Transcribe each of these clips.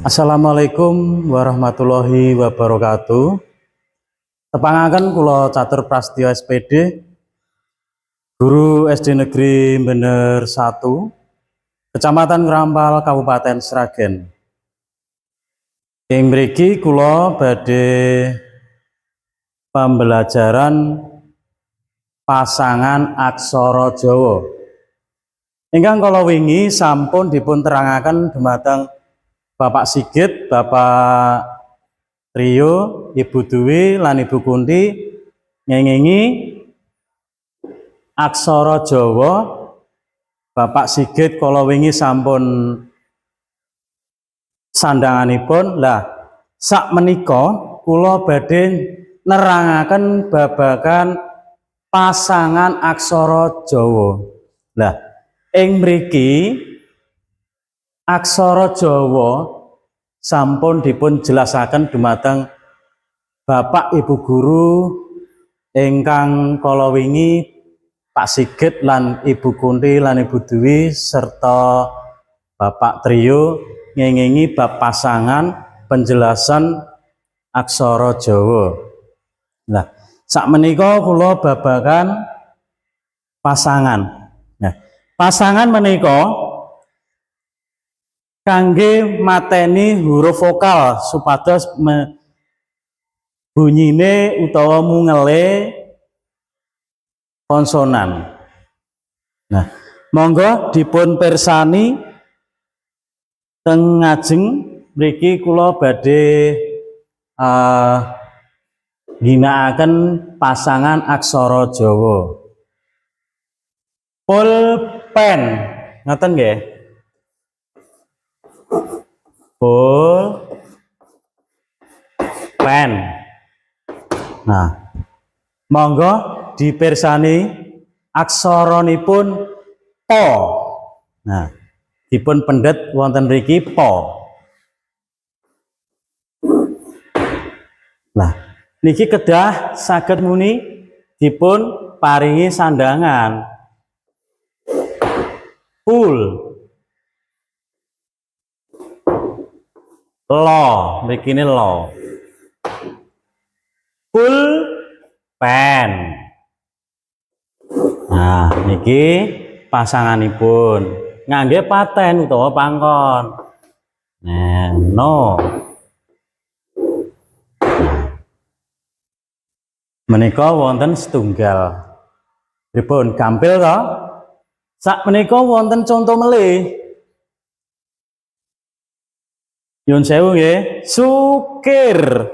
Assalamualaikum warahmatullahi wabarakatuh. Tepangaken kula Catur Prastyo SPD, guru SD Negeri Bener 1, Kecamatan Ngrampal, Kabupaten Sragen. Ing mriki kula badhe pembelajaran pasangan aksara Jawa. Ingkang kala wingi sampun dipun terangaken dumateng Bapak Sigit, Bapak Trio, Ibu Dwi lan Ibu Kunti ngengengi aksara Jawa. Bapak Sigit kala wingi sampun sandanganipun. Lah sakmenika kula badhe nerangaken babagan pasangan aksara Jawa. Lah ing mriki aksara Jawa sampun dipun jelasaken dumateng Bapak Ibu guru ingkang kala wingi Pak Sigit lan Ibu Kunti lan Ibu Dwi serta Bapak Trio ngengengi bab pasangan penjelasan aksara Jawa. Nah, sakmenika kula babagan pasangan. Nah, pasangan menika kangge mateni huruf vokal supados bunyine utawa mungele konsonan. Nah, monggo dipun pirsani teng ngajeng mriki kula badhe ginakaken pasangan aksara Jawa. Pulpen, ngoten nggih? Pulpen. Nah, monggo dipirsani aksaranipun po. Nah, dipun pendet wonten mriki po. Nah, niki kedah saged muni dipun paringi sandangan. Pul. Lo, mriki ini lo. Pulpen. Nah, niki pasanganipun ngangge paten utawa pangkon. Nah, no. Menika wonten setunggal. Pripun gampil to? Sak menika wonten conto melih. Nyuwun sewu nggih, sukir.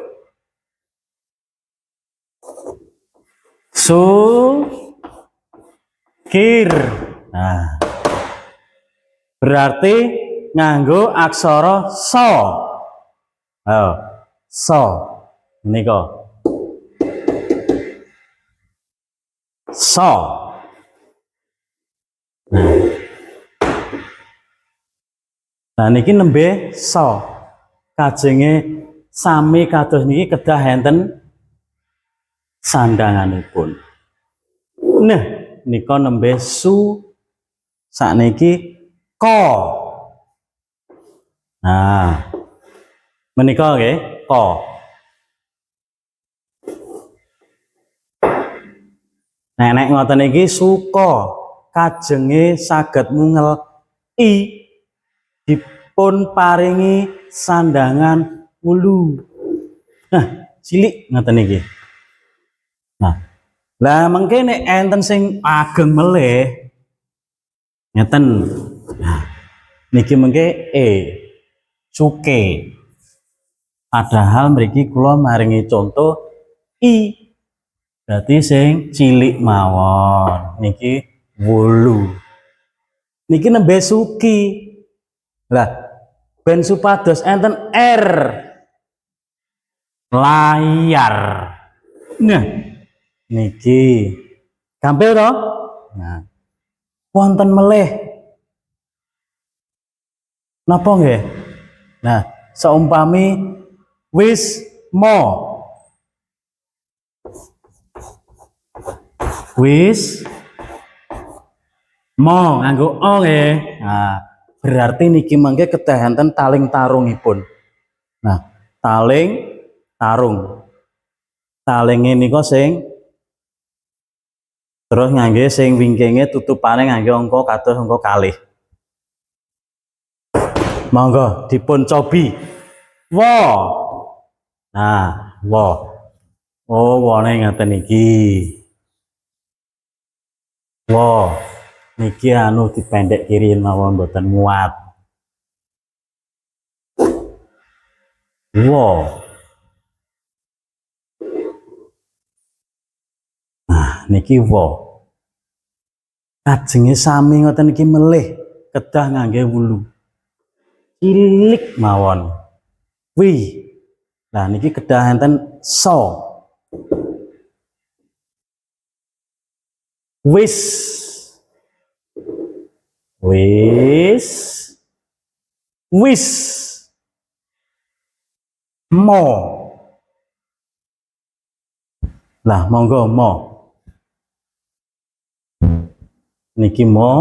Sukir. Nah, berarti nganggo aksara so. Oh, so. Menika. So. Nah, niki nembe so. Kajenge sami kados niki kedah enten sandanganipun. Nah, nika nembe su, sakniki ko. Nah, menika nggih ko. Nek ngoten iki suka, kajenge saged mungel i dipun paringi sandangan ulu. Nah, cilik ngoten iki. Nah, lah mengke nek enten sing ageng melih ngeten. Nah, niki mengke suke. Padahal mriki kula maringi contoh i. Berarti sing cilik mawon. Niki wulu. Niki nembe suki. Lah, ben supados enten r. Layar. Nah, niki gampil to? Nah, wonten melih. Napa nggih? Nah, saumpami wisma. Mo nganggo o nggih. Nah, berarti niki mangke kedah enten taling tarungipun. Nah, taling tarung. Taling ini kok sing terus ngangge sing wingkinge tutupane ngangge angka kados angka kalih. Monggo dipun cobi. Wo. Nah, wo. Oh, wone ngaten iki. Wo. Niki anu dipendek kiri mawon mboten muat. Wo. Nah, niki wo. Kajenge sami ngoten iki melih kedah ngangge wulu. Cilik mawon. Wi. Nah niki kedah enten so. Wis. Wis. Wis. Mo. Lah monggo mo. Niki mo.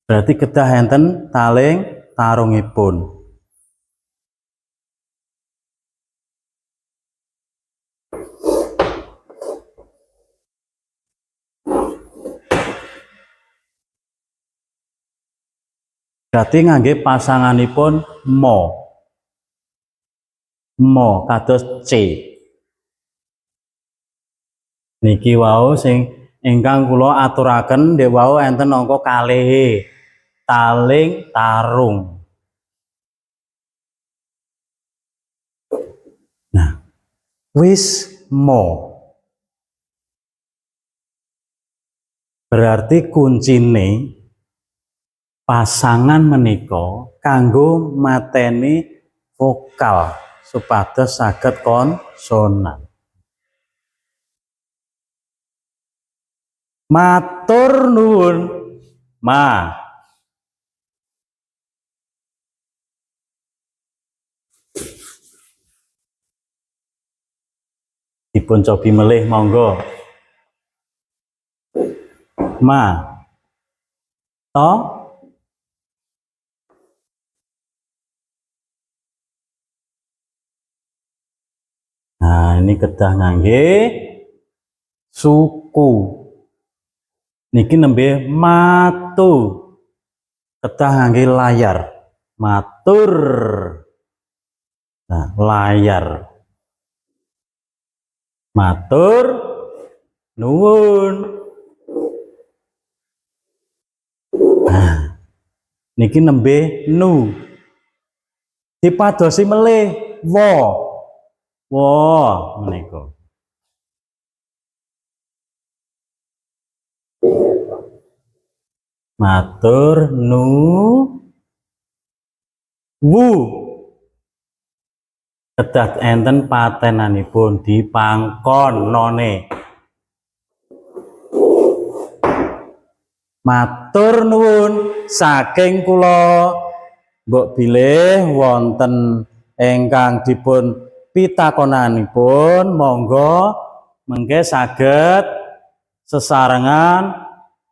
Berarti kedah enten taling tarungipun. Berarti ngangge pasanganipun mo. Mo kados C. Niki wau sing ingkang kula aturaken nggih wau enten angka kalih. Taling tarung. Nah, wis mo. Berarti kuncine pasangan menika kanggo mateni vokal supados saged konsonan. Matur nuwun. Ma. Dipun cobi melih monggo. Ma. To. Nah, ini kedah ngangge suku. Niki nembe matu. Kedah ngangge layar. Matur. Nah, layar. Matur nuwun. Nah, niki nembe nu. Dipadosi melih wo. Wo menika. Matur nu wu. Kedah enten patenanipun dipangkon none. Matur nuwun saking kula mbok bilih wonten ingkang dipun pitakonanipun monggo mengke saged sesarengan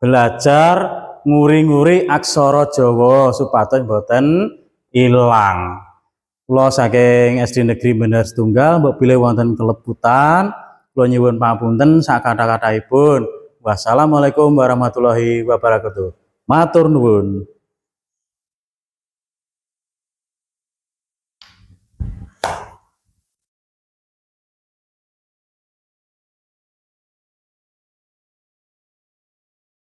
belajar nguri-nguri aksara Jawa supados boten ilang. Kula saking SD Negeri Bener Setunggal mbok bilih wonten kelebutan kula nyuwun pangapunten sakatha-kathahipun. Wassalamualaikum warahmatullahi wabarakatuh. Matur nuwun.